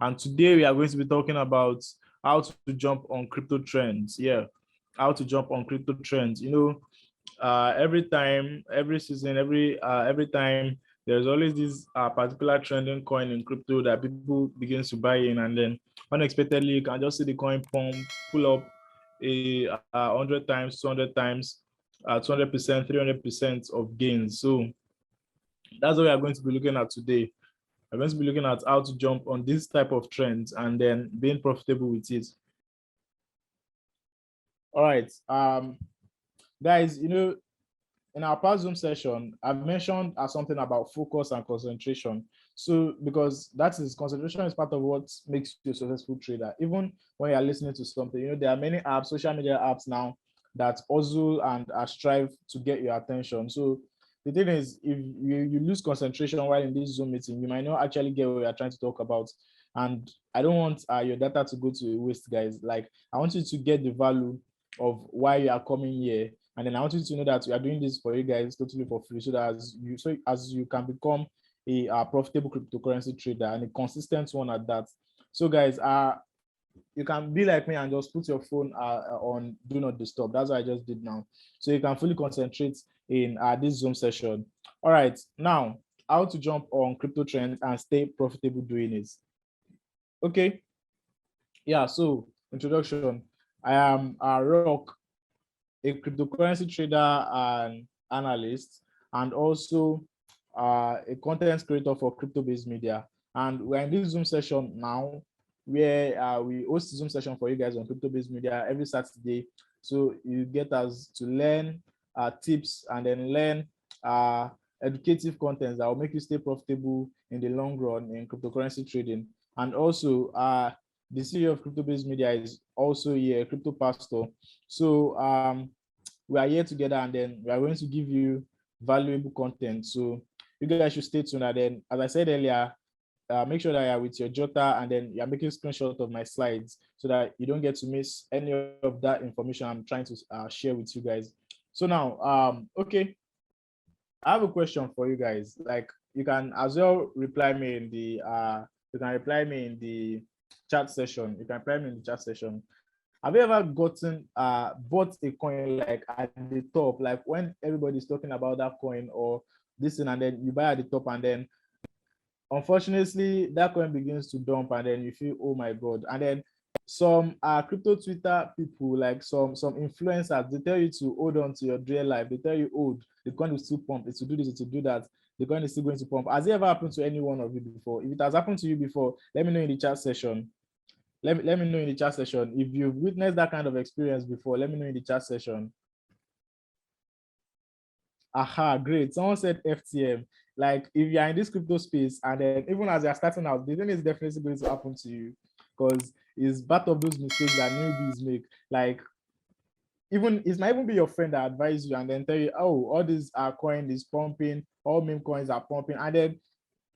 And today we are going to be talking about how to jump on crypto trends. Yeah, how to jump on crypto trends. Every time, every season, every time, there's always this particular trending coin in crypto that people begin to buy in, and then unexpectedly you can just see the coin pump, pull up a 100 times, 200 times, 200%, 300% of gains. So that's what we are going to be looking at today. We're going to be looking at how to jump on this type of trends and then being profitable with it. All right, guys. In our past Zoom session, I've mentioned something about focus and concentration. So because concentration is part of what makes you a successful trader. Even when you're listening to something, there are many apps, social media apps now that hustle and strive to get your attention. So the thing is, if you lose concentration while in this Zoom meeting, you might not actually get what you're trying to talk about. And I don't want your data to go to waste, guys. Like, I want you to get the value of why you are coming here. And then I want you to know that we are doing this for you guys totally for free, so that as you can become a profitable cryptocurrency trader, and a consistent one at that. So guys, you can be like me and just put your phone on do not disturb. That's what I just did now. So you can fully concentrate in this Zoom session. All right, now how to jump on crypto trends and stay profitable doing it. Okay. Yeah, so introduction. I am Rock, a cryptocurrency trader and analyst, and also a content creator for crypto-based media. And we're in this Zoom session now, where we host a Zoom session for you guys on crypto-based media every Saturday. So you get us to learn tips and then learn educative content that will make you stay profitable in the long run in cryptocurrency trading. And also, the CEO of crypto-based media is also here, crypto pastor. So we are here together, and then we are going to give you valuable content. So you guys should stay tuned. And then, as I said earlier, make sure that you're with your jotter, and then you're making screenshot of my slides so that you don't get to miss any of that information I'm trying to share with you guys. So now, okay, I have a question for you guys. Like, you can as well reply me in the chat session. You can reply me in the chat session. Have you ever bought a coin like at the top, like when everybody's talking about that coin or this thing, and then you buy at the top, and then unfortunately that coin begins to dump, and then you feel, oh my god. And then some crypto Twitter people, like some influencers, they tell you to hold on to your real life. They tell you, oh, the coin will still pump, it's to do this, it's to do that, the coin is still going to pump. Has it ever happened to any one of you before? If it has happened to you before, let me know in the chat session. Let me know in the chat session if you've witnessed that kind of experience before. Let me know in the chat session. Aha, great. Someone said FTM. Like, if you're in this crypto space, and then even as you're starting out, the thing is definitely going to happen to you, because it's part of those mistakes that newbies make. Like, even it might even be your friend that advise you and then tell you, oh, all these coin is pumping, all meme coins are pumping, and then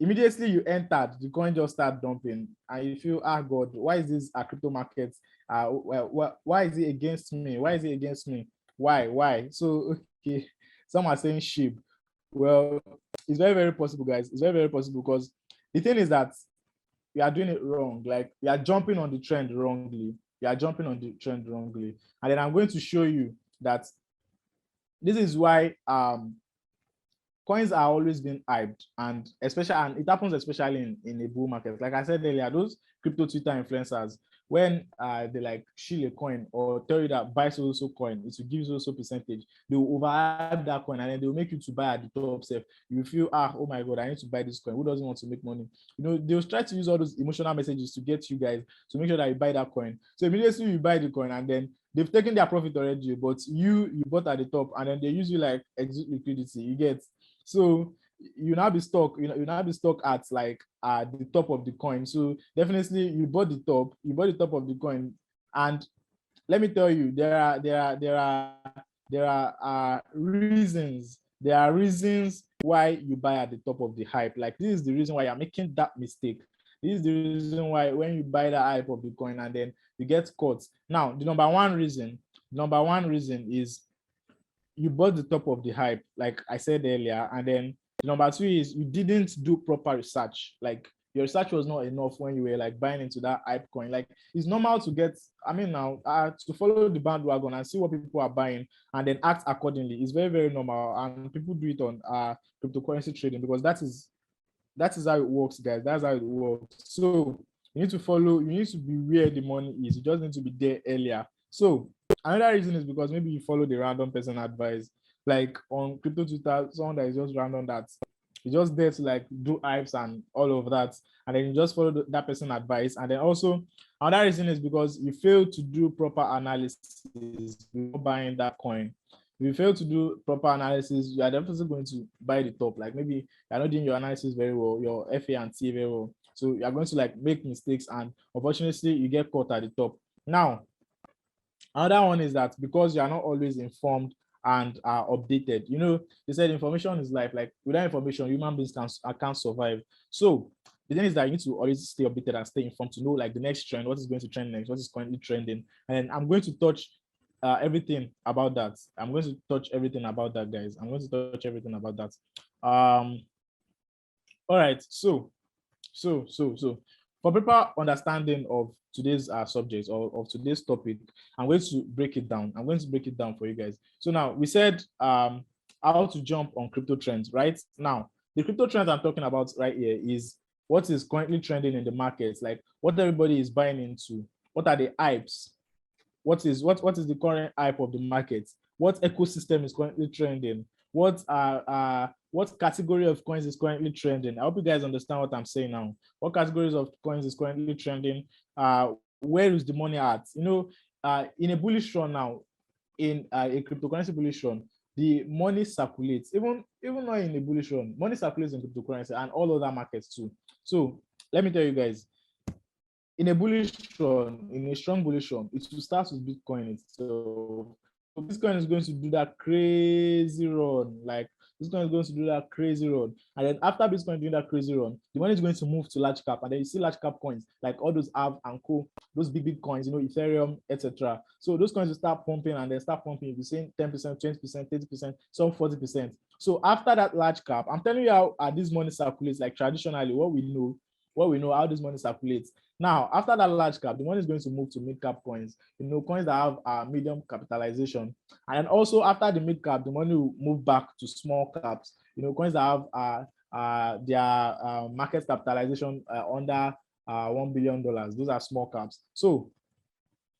immediately you entered, the coin just start dumping, and you feel, god, why is this crypto market, why is it against me? Why is it against me? Why? So okay, some are saying sheep. Well, it's very, very possible, guys. It's very, very possible, because the thing is that we are doing it wrong. Like, we are jumping on the trend wrongly. And then I'm going to show you that this is why coins are always being hyped, and it happens especially in a bull market. Like I said earlier, those crypto Twitter influencers, when they like shield a coin or tell you that buy so coin, it will give you so percentage, they will overhype that coin, and then they will make you to buy at the top safe. You feel, oh my god, I need to buy this coin. Who doesn't want to make money? They'll try to use all those emotional messages to get you guys to make sure that you buy that coin. So immediately you buy the coin, and then they've taken their profit already, but you bought at the top, and then they use you like exit liquidity. You get. So you now be stuck at like the top of the coin. So definitely you bought the top of the coin. And let me tell you, there are reasons why you buy at the top of the hype. Like, this is the reason why you're making that mistake. This is the reason why when you buy the hype of the coin and then you get caught. Now, the number one reason is you bought the top of the hype, like I said earlier, and then number two is you didn't do proper research. Like, your research was not enough when you were like buying into that hype coin. Like it's normal to get, I mean now, to follow the bandwagon and see what people are buying and then act accordingly. It's very, very normal. And people do it on cryptocurrency trading because that is how it works, guys. That's how it works. So you need to follow, you need to be where the money is. You just need to be there earlier. So another reason is because maybe you follow the random person advice, like on crypto Twitter, someone that is just random that is just there to like do hypes and all of that, and then you just follow that person advice. And then also another reason is because you fail to do proper analysis before buying that coin. If you fail to do proper analysis, you are definitely going to buy the top. Like maybe you're not doing your analysis very well, your FA and T very well. So you're going to like make mistakes, and unfortunately, you get caught at the top. Now, another one is that because you are not always informed and are updated, you know, they said information is life. Like without information, human beings can't survive. So the thing is that you need to always stay updated and stay informed to know like the next trend, what is going to trend next, what is currently trending. And I'm going to touch everything about that. I'm going to touch everything about that, guys. I'm going to touch everything about that. All right. So for proper understanding of today's subject or of today's topic, I'm going to break it down. I'm going to break it down for you guys. So now we said how to jump on crypto trends, right? Now, the crypto trends I'm talking about right here is what is currently trending in the market, like what everybody is buying into, what are the hypes, what is the current hype of the market, what ecosystem is currently trending, what category of coins is currently trending. I hope you guys understand what I'm saying now. What categories of coins is currently trending? Where is the money at? You know, in a bullish run now, in a cryptocurrency bullish run, the money circulates. Even not in a bullish run, money circulates in cryptocurrency and all other markets too. So let me tell you guys, in a bullish run, in a strong bullish run, it will start with Bitcoin itself. So Bitcoin is going to do that crazy run, like Bitcoin is going to do that crazy run. And then after Bitcoin doing that crazy run, the money is going to move to large cap. And then you see large cap coins, like all those Aave and Co, those big coins, you know, Ethereum, etc. So those coins will start pumping and then start pumping. You'll be saying 10%, 20%, 30%, some 40%. So after that large cap, I'm telling you how this money circulates, like traditionally, what we know how this money circulates. Now, after that large cap, the money is going to move to mid-cap coins, you know, coins that have medium capitalization. And also after the mid-cap, the money will move back to small caps, you know, coins that have their market capitalization under $1 billion. Those are small caps. So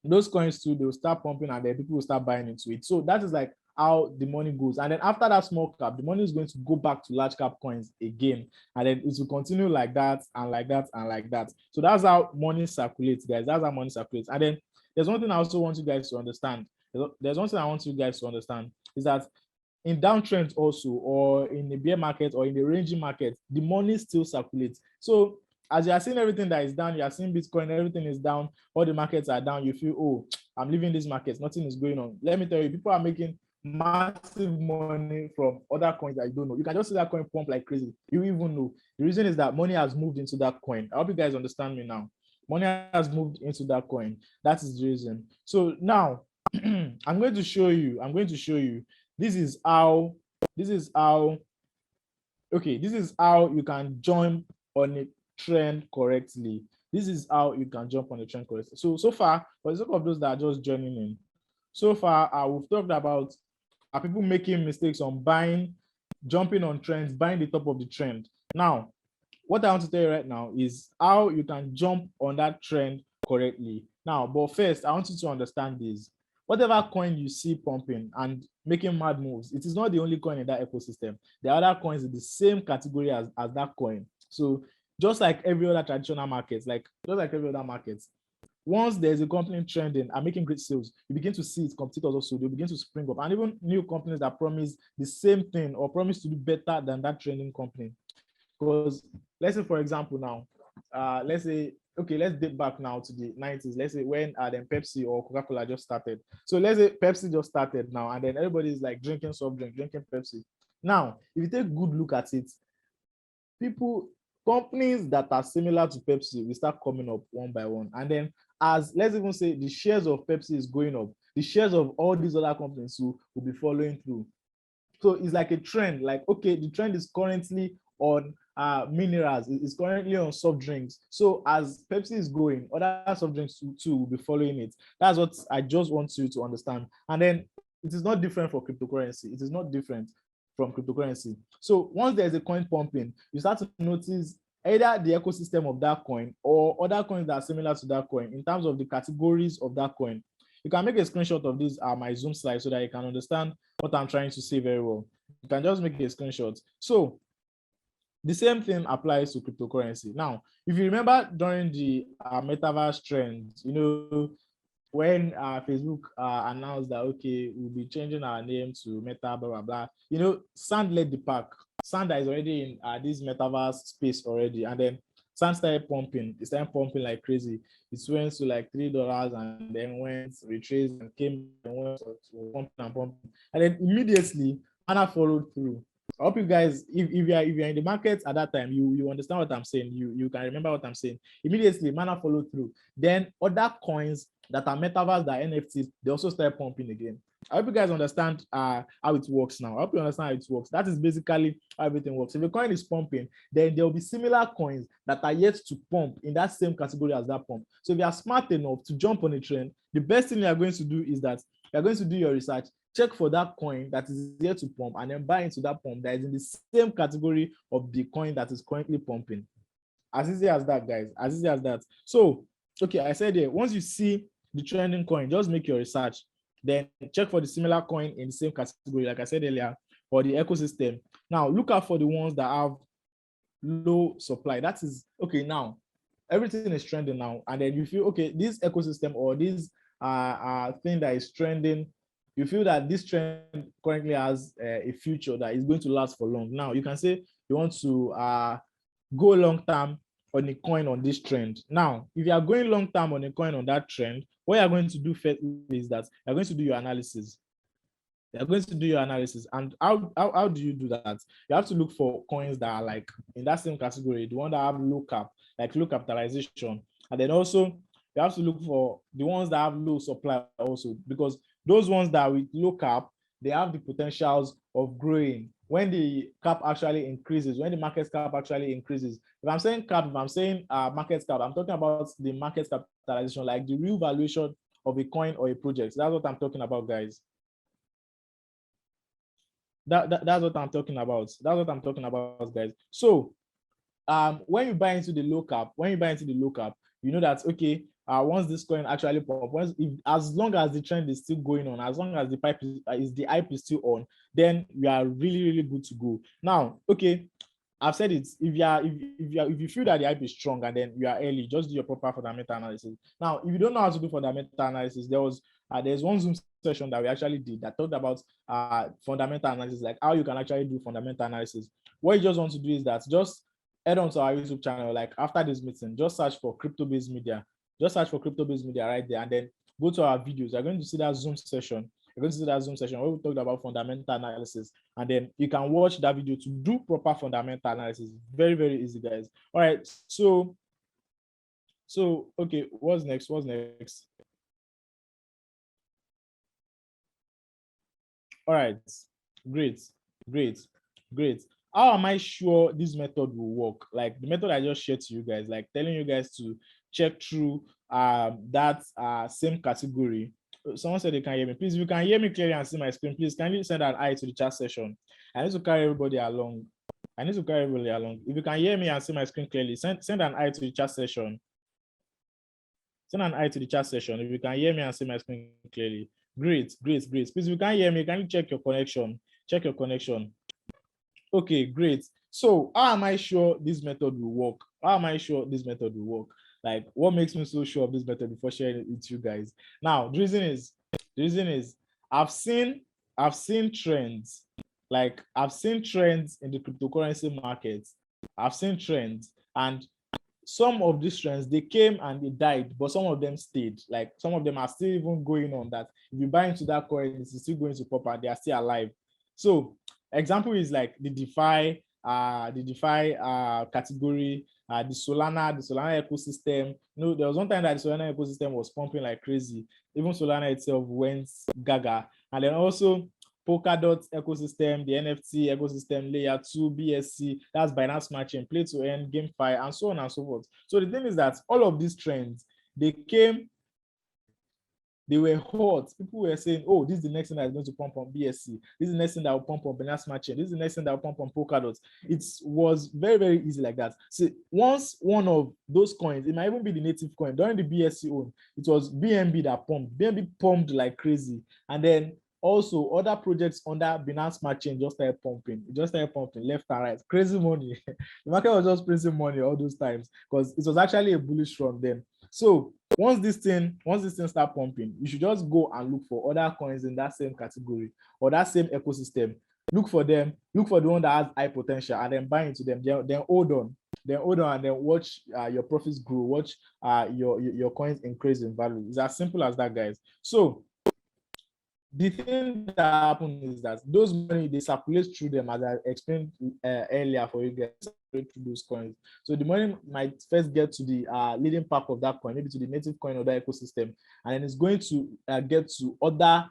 those coins too, they'll start pumping and then people will start buying into it. So that is like how the money goes. And then after that small cap, the money is going to go back to large cap coins again. And then it will continue like that and like that and like that. So that's how money circulates, guys. That's how money circulates. And then there's one thing I also want you guys to understand. There's one thing I want you guys to understand is that in downtrends also, or in the bear market or in the ranging market, the money still circulates. So as you are seeing everything that is down, you are seeing Bitcoin, everything is down, all the markets are down, you feel, oh, I'm leaving this market, nothing is going on. Let me tell you, people are making massive money from other coins that you don't know. You can just see that coin pump like crazy. You even know. The reason is that money has moved into that coin. I hope you guys understand me now. Money has moved into that coin. That is the reason. So now I'm going to show you. This is how you can jump on a trend correctly. This is how you can jump on a trend correctly. So far, for the sake of those that are just joining in, so far we've talked about are people making mistakes on jumping on trends, buying the top of the trend. Now, what I want to tell you right now is how you can jump on that trend correctly. Now, but first, I want you to understand this. Whatever coin you see pumping and making mad moves, it is not the only coin in that ecosystem. There are other coins in the same category as that coin. So just like every other traditional market, once there's a company trending and making great sales, you begin to see its competitors also, they begin to spring up. And even new companies that promise the same thing or promise to do better than that trending company. Because let's say, for example, now, let's date back now to the 90s. Let's say when then Pepsi or Coca-Cola just started. So let's say Pepsi just started now, and then everybody's like drinking soft drink, drinking Pepsi. Now, if you take a good look at it, companies that are similar to Pepsi will start coming up one by one. And then as let's even say the shares of Pepsi is going up, the shares of all these other companies will be following through. So it's like a trend, like, okay, the trend is currently on minerals is currently on soft drinks. So as Pepsi is going, other soft drinks too will be following it. That's what I just want you to understand. And then it is not different for cryptocurrency. It is not different from cryptocurrency. So once there's a coin pumping, you start to notice either the ecosystem of that coin or other coins that are similar to that coin in terms of the categories of that coin. You can make a screenshot of this my Zoom slide so that you can understand what I'm trying to say very well. You can just make a screenshot. So the same thing applies to cryptocurrency. Now, if you remember during the metaverse trend, when Facebook announced that, okay, we'll be changing our name to Meta, blah, blah, blah, Sand led the pack. Sand is already in this metaverse space already. And then Sand started pumping. It started pumping like crazy. It went to like $3 and then went, retraced and came and went to pumping and pumping. And then immediately, Anna followed through. I hope you guys, if you're in the market at that time, you understand what I'm saying. You can remember what I'm saying. Immediately, Mana followed through. Then other coins that are metaverse, that are NFTs, they also start pumping again. I hope you guys understand how it works now. I hope you understand how it works. That is basically how everything works. If a coin is pumping, then there will be similar coins that are yet to pump in that same category as that pump. So if you are smart enough to jump on a trend, the best thing you are going to do is that you're going to do your research, check for that coin that is here to pump, and then buy into that pump that is in the same category of the coin that is currently pumping. As easy as that, guys. As easy as that. So, okay, I said here, once you see the trending coin, just make your research. Then check for the similar coin in the same category, like I said earlier, or the ecosystem. Now, look out for the ones that have low supply. That is, okay, now, everything is trending now. And then you feel, okay, this ecosystem or this thing that is trending, you feel that this trend currently has a future that is going to last for long. Now, you can say you want to go long term on a coin on this trend. Now, if you are going long term on a coin on that trend, what you're going to do first is that you're going to do your analysis. You're going to do your analysis. And how do you do that? You have to look for coins that are like in that same category, the one that have low cap, like low capitalization. And then also, you have to look for the ones that have low supply also, because those ones that with low cap, they have the potentials of growing when the cap actually increases, when the market cap actually increases. If I'm saying cap, if I'm saying market cap, I'm talking about the market capitalization, like the real valuation of a coin or a project. That's what I'm talking about, guys. That's what I'm talking about. That's what I'm talking about, guys. So when you buy into the low cap, you know that, okay, once this coin actually pop, as long as the trend is still going on, as long as the hype is still on, then we are really, really good to go. Now, okay, I've said it. If you feel that the hype is strong and then you are early, just do your proper fundamental analysis. Now, if you don't know how to do fundamental analysis, there's one Zoom session that we actually did that talked about fundamental analysis, like how you can actually do fundamental analysis. What you just want to do is that just head on to our YouTube channel, like after this meeting, just search for crypto-based media. Just search for crypto-based media right there, and then go to our videos. You're going to see that Zoom session. You're going to see that Zoom session where we talked about fundamental analysis, and then you can watch that video to do proper fundamental analysis. Very, very easy, guys. All right. So okay, what's next? All right. Great. How am I sure this method will work? Like the method I just shared to you guys, like telling you guys to check through that same category. Someone said they can hear me. Please, if you can hear me clearly and see my screen, please kindly send an eye to the chat session. I need to carry everybody along. If you can hear me and see my screen clearly, send an eye to the chat session. If you can hear me and see my screen clearly. Great. Please, if you can't hear me, can you check your connection? Okay, great. So how am I sure this method will work? Like, what makes me so sure of this method before sharing it with you guys? Now, the reason is I've seen trends. Like, I've seen trends in the cryptocurrency market. I've seen trends, and some of these trends, they came and they died, but some of them stayed. Like, some of them are still even going on, that if you buy into that coin, it's still going to pop and they are still alive. So example is like the DeFi category, the Solana ecosystem. There was one time that the Solana ecosystem was pumping like crazy. Even Solana itself went gaga. And then also Polkadot ecosystem, the NFT ecosystem, layer 2, BSC, that's Binance Smart Chain, play to earn, GameFi, and so on and so forth. So the thing is that all of these trends, they were hot. People were saying, oh, this is the next thing that's going to pump on BSC. This is the next thing that will pump on Binance Smart Chain. This is the next thing that will pump on Polkadot. It was very, very easy like that. So once one of those coins, it might even be the native coin, during the BSC own, it was BNB that pumped. BNB pumped like crazy. And then also other projects under Binance Smart Chain just started pumping. It just started pumping left and right. Crazy money. The market was just printing money all those times because it was actually a bullish run then. So once this thing start pumping, you should just go and look for other coins in that same category or that same ecosystem. Look for them, look for the one that has high potential, and then buy into them. Then hold on, and then watch your profits grow, watch your coins increase in value. It's as simple as that, guys. So the thing that happens is that those money, they circulate through them, as I explained earlier for you guys, through those coins. So the money might first get to the leading pack of that coin, maybe to the native coin or that ecosystem, and then it's going to get to other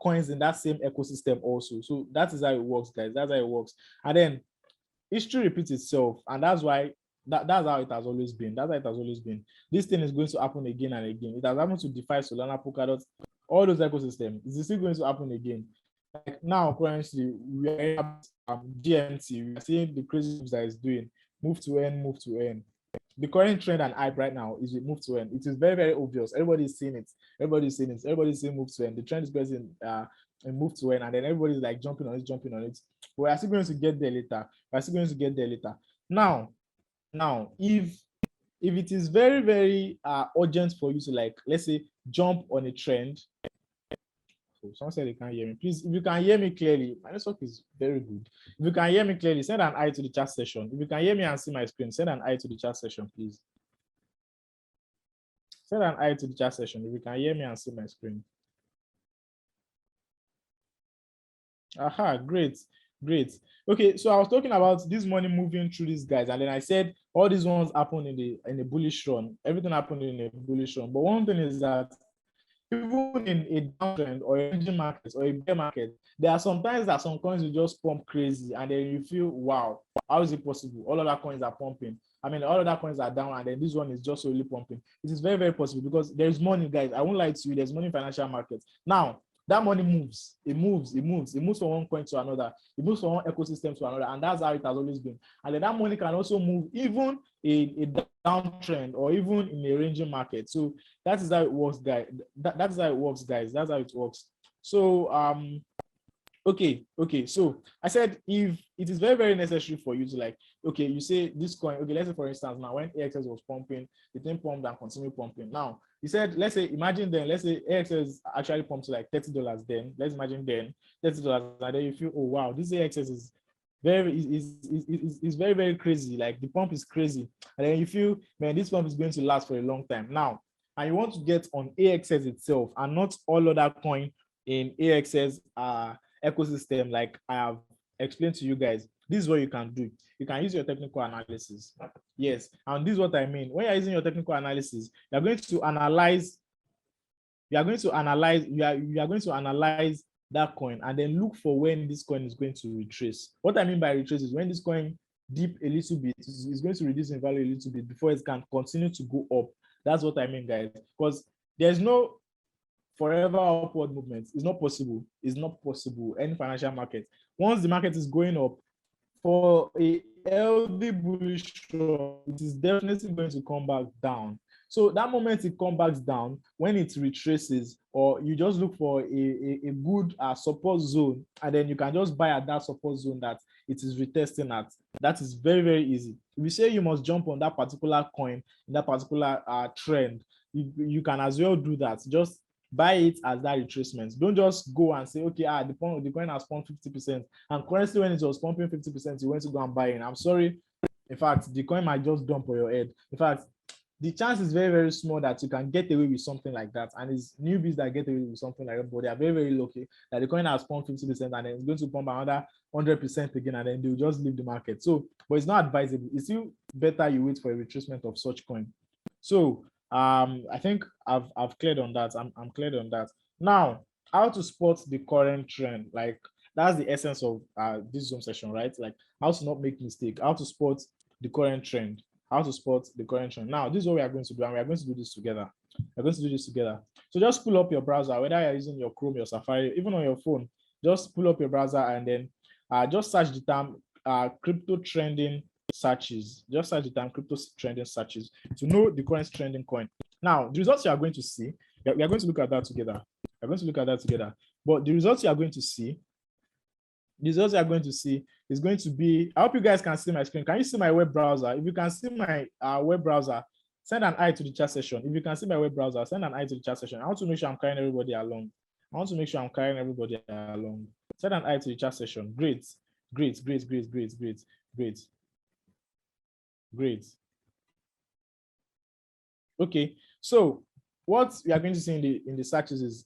coins in that same ecosystem also. So that is how it works, guys. That's how it works. And then history repeats itself, and that's why that's how it has always been. That's how it has always been. This thing is going to happen again and again. It has happened to DeFi, Solana, Polkadot, all those ecosystems. It's still going to happen again. Like now, currently, we are GMT. We are seeing the crazy moves that it's doing. Move to earn. The current trend and hype right now is with move to earn. It is very, very obvious. Everybody's seeing it. Everybody's saying move to earn. The trend is going and move to earn, and then everybody's like jumping on it. But we're still going to get there later. Now, if it is very, very urgent for you to, like, let's say, jump on a trend. So someone said they can't hear me. Please, if you can hear me clearly, my network is very good. If you can hear me clearly, send an eye to the chat session. If you can hear me and see my screen, send an eye to the chat session, please. Send an eye to the chat session if you can hear me and see my screen. Aha, great. Okay, so I was talking about this money moving through these guys, and then I said all these ones happen in a bullish run. Everything happened in a bullish run. But one thing is that even in a downtrend or a engine market or a bear market, there are sometimes that some coins will just pump crazy, and then you feel, wow, how is it possible? All other coins are pumping. I mean, all other coins are down, and then this one is just solely pumping. It is very, very possible because there is money, guys. I won't lie to you. There's money in financial markets. Now, that money moves. It moves from one coin to another. It moves from one ecosystem to another, and that's how it has always been. And then that money can also move even a downtrend or even in a ranging market. So that is how it works, guys. That's how it works, guys. That's how it works. So okay. So I said, if it is very, very necessary for you to, like, okay, you say this coin, okay, let's say for instance, now when AXS was pumping, the thing pumped and continued pumping. Now, you said, let's say, imagine then, let's say AXS actually pumped to like $30 then. Let's imagine then $30, and then you feel, oh wow, this AXS is very, very crazy. Like the pump is crazy. And then you feel, man, this pump is going to last for a long time. Now, and you want to get on AXS itself and not all other coin in AXS ecosystem, like I have explained to you guys. This is what you can do. You can use your technical analysis. Yes, and this is what I mean. When you're using your technical analysis, you're going to analyze that coin and then look for when this coin is going to retrace. What I mean by retrace is when this coin dip a little bit, it's going to reduce in value a little bit before it can continue to go up. That's what I mean, guys, because there's no forever upward movement. It's not possible. Any financial market, once the market is going up, for a healthy bullish run, it is definitely going to come back down. So that moment it comes back down, when it retraces, or you just look for a good support zone, and then you can just buy at that support zone that it is retesting at. That is very, very easy. If you say you must jump on that particular coin, in that particular trend, you can as well do that. Just buy it as that retracement. Don't just go and say, okay, the coin has pumped 50%, and currently when it was pumping 50%, you went to go and buy it. I'm sorry. In fact, the coin might just dump on your head. In fact, the chance is very, very small that you can get away with something like that. And it's newbies that get away with something like that, but they are very, very lucky that the coin has pumped 50% and then it's going to pump another 100% again, and then they'll just leave the market. So, but it's not advisable. It's still better you wait for a retracement of such coin. So I think I've cleared on that. I'm cleared on that. Now, how to spot the current trend? Like, That's the essence of this Zoom session, right? Like how to not make mistake, how to spot the current trend, how to spot the current trend. Now, this is what we are going to do, and we are going to do this together. We're going to do this together. So just pull up your browser, whether you're using your Chrome, your Safari, even on your phone, just pull up your browser and then just search the term crypto trending searches. Just search the term crypto trending searches to know the current trending coin. Now, the results you are going to see, we are going to look at that together. We're going to look at that together. But the results you are going to see, is going to be, I hope you guys can see my screen. Can you see my web browser? If you can see my web browser, send an eye to the chat session. If you can see my web browser, send an eye to the chat session. I want to make sure I'm carrying everybody along. Send an eye to the chat session. Great. Okay, so what we are going to see in the searches is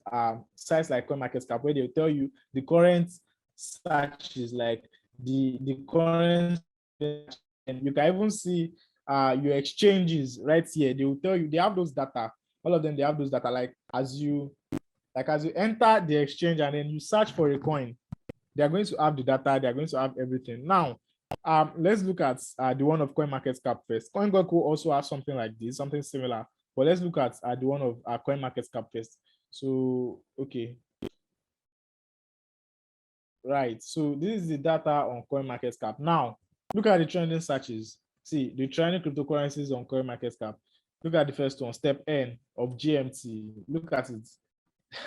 sites like CoinMarketCap, where they'll tell you the current searches, like the current, and you can even see your exchanges right here. They will tell you, they have those data, all of them, they have those data. Like as you enter the exchange and then you search for a coin, they are going to have the data, they are going to have everything. Now, let's look at the one of CoinMarketCap first. CoinGecko also has something like this, something similar. But let's look at the one of CoinMarketCap first. So, okay. Right. So this is the data on CoinMarketCap. Now, look at the trending searches. See, the trending cryptocurrencies on CoinMarketCap. Look at the first one, step N of GMT. Look at it.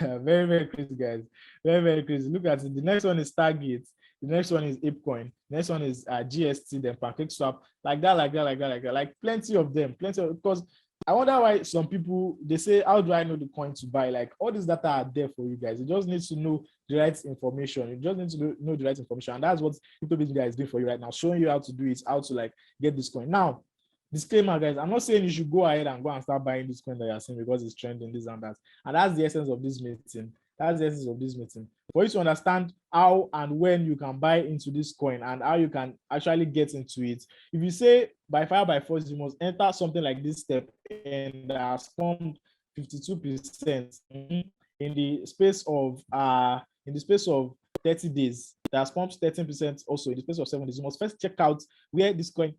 Very, very crazy, guys. Very, very crazy. Look at it. The next one is Target. The next one is ApeCoin. The next one is GST, then PancakeSwap. Like that. Like plenty of them. Because I wonder why some people, they say, how do I know the coin to buy? Like all these data are there for you guys. You just need to know the right information. You just need to know the right information. And that's what CryptoBits is doing for you right now, showing you how to do it, how to like get this coin. Now, disclaimer, guys, I'm not saying you should go ahead and start buying this coin that you're seeing because it's trending, this and that. And that's the essence of this meeting. For you to understand how and when you can buy into this coin and how you can actually get into it. If you say by fire by force, you must enter something like this step and has pumped 52% in the space of 30 days. That's pumped 13% also in the space of 7 days. You must first check out where this coin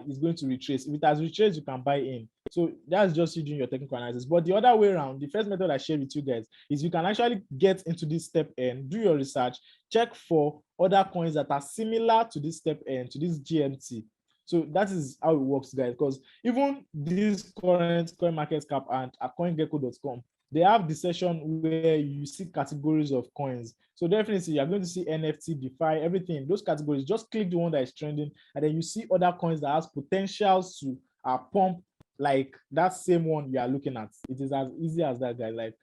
is going to retrace. If it has retraced, you can buy in. So that's just you doing your technical analysis. But the other way around, the first method I shared with you guys is you can actually get into this step N, do your research, check for other coins that are similar to this step N, to this GMT. So that is how it works, guys. Because even this current CoinMarketCap and CoinGecko.com, they have the session where you see categories of coins. So definitely you're going to see NFT, DeFi, everything, those categories. Just click the one that is trending, and then you see other coins that has potentials to pump like that same one you are looking at. It is as easy as that, guys. Like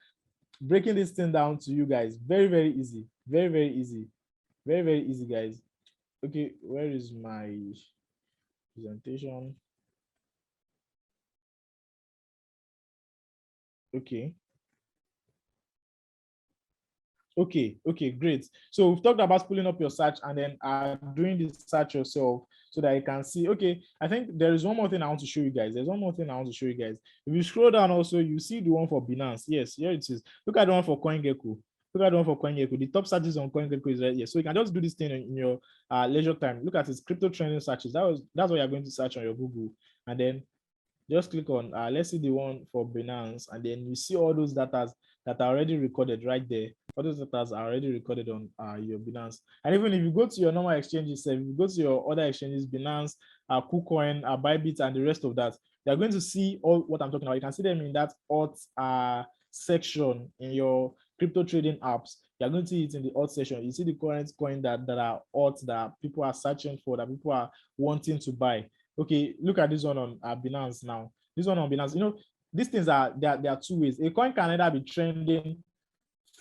breaking this thing down to you guys, very, very easy. Very, very easy. Very, very easy, guys. Okay, where is my presentation? Okay, great. So we've talked about pulling up your search and then doing the search yourself so that you can see. Okay, I think there is one more thing I want to show you guys. If you scroll down also, you see the one for Binance. Yes, here it is. Look at the one for CoinGecko. The top searches on CoinGecko is right here. So you can just do this thing in your leisure time. Look at its crypto trending searches. That's what you're going to search on your Google. And then just click on, let's see the one for Binance. And then you see all those data that are already recorded right there. All those data are already recorded on your Binance. And even if you go to your normal exchanges, if you go to your other exchanges, Binance, KuCoin, Bybit, and the rest of that, you're going to see all what I'm talking about. You can see them in that alt section in your crypto trading apps. You're going to see it in the alt section. You see the current coin that are alt, that people are searching for, that people are wanting to buy. Okay, look at this one on Binance now. This one on Binance, you know, these things there are two ways. A coin can either be trending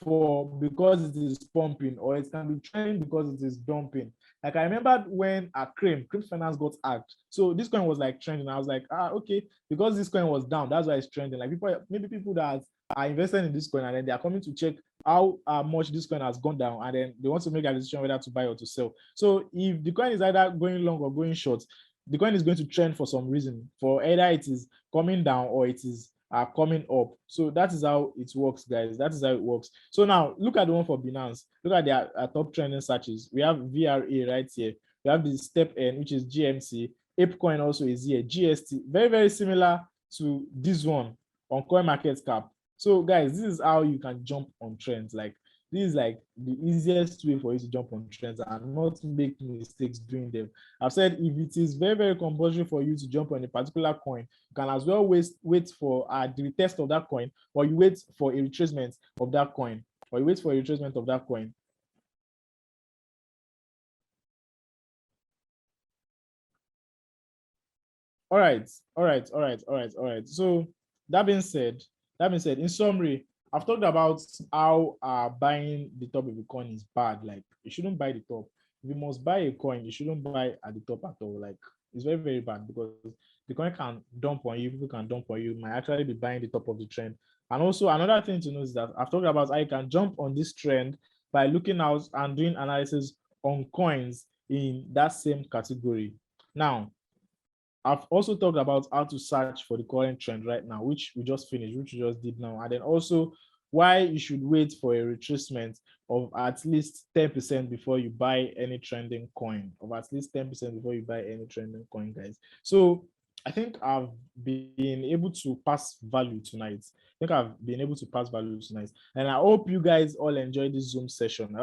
because it is pumping, or it can be trending because it is dumping. Like I remember when Crypto Finance got hacked. So this coin was like trending. I was like, okay, because this coin was down, that's why it's trending. Like maybe people that are invested in this coin and then they are coming to check how much this coin has gone down, and then they want to make a decision whether to buy or to sell. So if the coin is either going long or going short, the coin is going to trend for some reason. For either it is coming down or it is are coming up. So that is how it works, guys. That is how it works. So now look at the one for Binance. Look at their top trending searches. We have VRA right here. We have the step N, which is GMC. ApeCoin also is here. GST, very, very similar to this one on CoinMarketCap. So guys, this is how you can jump on trends. Like, this is like the easiest way for you to jump on trends and not make mistakes doing them. I've said if it is very, very compulsory for you to jump on a particular coin, you can as well wait for the retest of that coin, or you wait for a retracement of that coin, All right. So that being said, in summary, I've talked about how buying the top of a coin is bad. Like, you shouldn't buy the top. If you must buy a coin, you shouldn't buy at the top at all. Like, it's very, very bad because the coin can dump on you, people can dump on you, might actually be buying the top of the trend. And also another thing to know is that I've talked about how you can jump on this trend by looking out and doing analysis on coins in that same category. Now, I've also talked about how to search for the current trend right now, which we just finished, which we just did now. And then also why you should wait for a retracement of at least 10% before you buy any trending coin, guys. So I think I've been able to pass value tonight. And I hope you guys all enjoyed this Zoom session.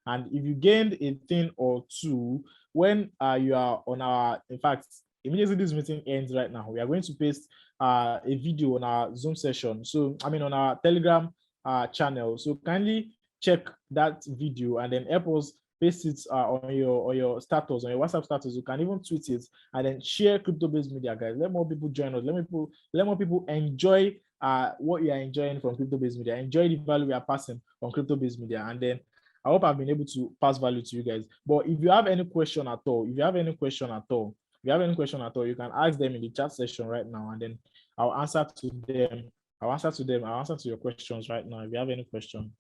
And if you gained a thing or two, when you are on our, in fact, immediately this meeting ends right now, we are going to paste a video on our Zoom session. So, on our Telegram channel. So kindly check that video and then help us paste it on your status, on your WhatsApp status. You can even tweet it and then share crypto-based media, guys. Let more people join us. Let more people enjoy what you are enjoying from crypto-based media. Enjoy the value we are passing on crypto-based media. And then I hope I've been able to pass value to you guys. But if you have any question at all, you can ask them in the chat session right now, and then I'll answer to them. I'll answer to your questions right now if you have any question.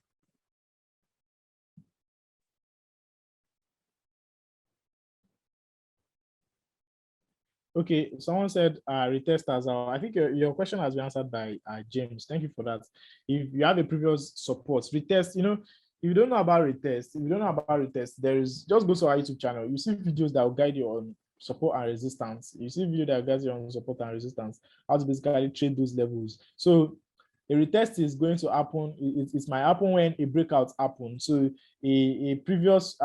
Okay, someone said retest as well. I think your question has been answered by James. Thank you for that. If you have a previous support, retest, if you don't know about retest, there is, just go to our YouTube channel. You see videos that will guide you on support and resistance. How to basically trade those levels. So a retest is going to happen. It might happen when a breakout happens. So a previous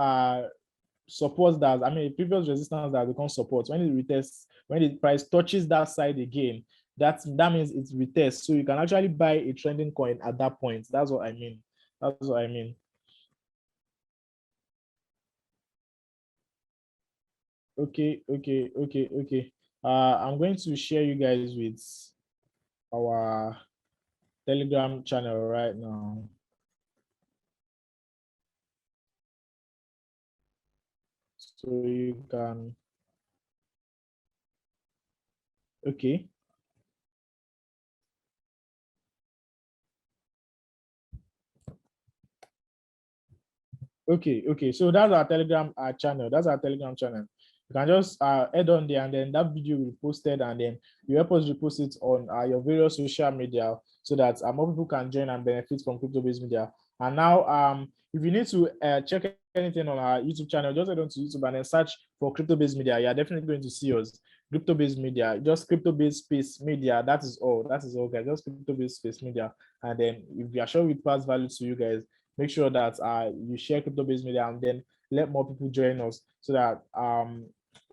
support previous resistance that becomes support, when it retests, when the price touches that side again, that means it's retest. So you can actually buy a trending coin at that point. That's what I mean. Okay. I'm going to share you guys with our Telegram channel right now. So you can, okay. So that's our Telegram channel. You can just head on there, and then that video will be posted, and then you help us repost it on your various social media so that more people can join and benefit from crypto-based media. And now, if you need to check anything on our YouTube channel, just head on to YouTube and then search for crypto-based media. You're definitely going to see us. Crypto-based media, just crypto-based space media. That is all, guys. Just crypto-based space media. And then if you are sure we pass value to you guys, make sure that you share crypto-based media and then let more people join us so that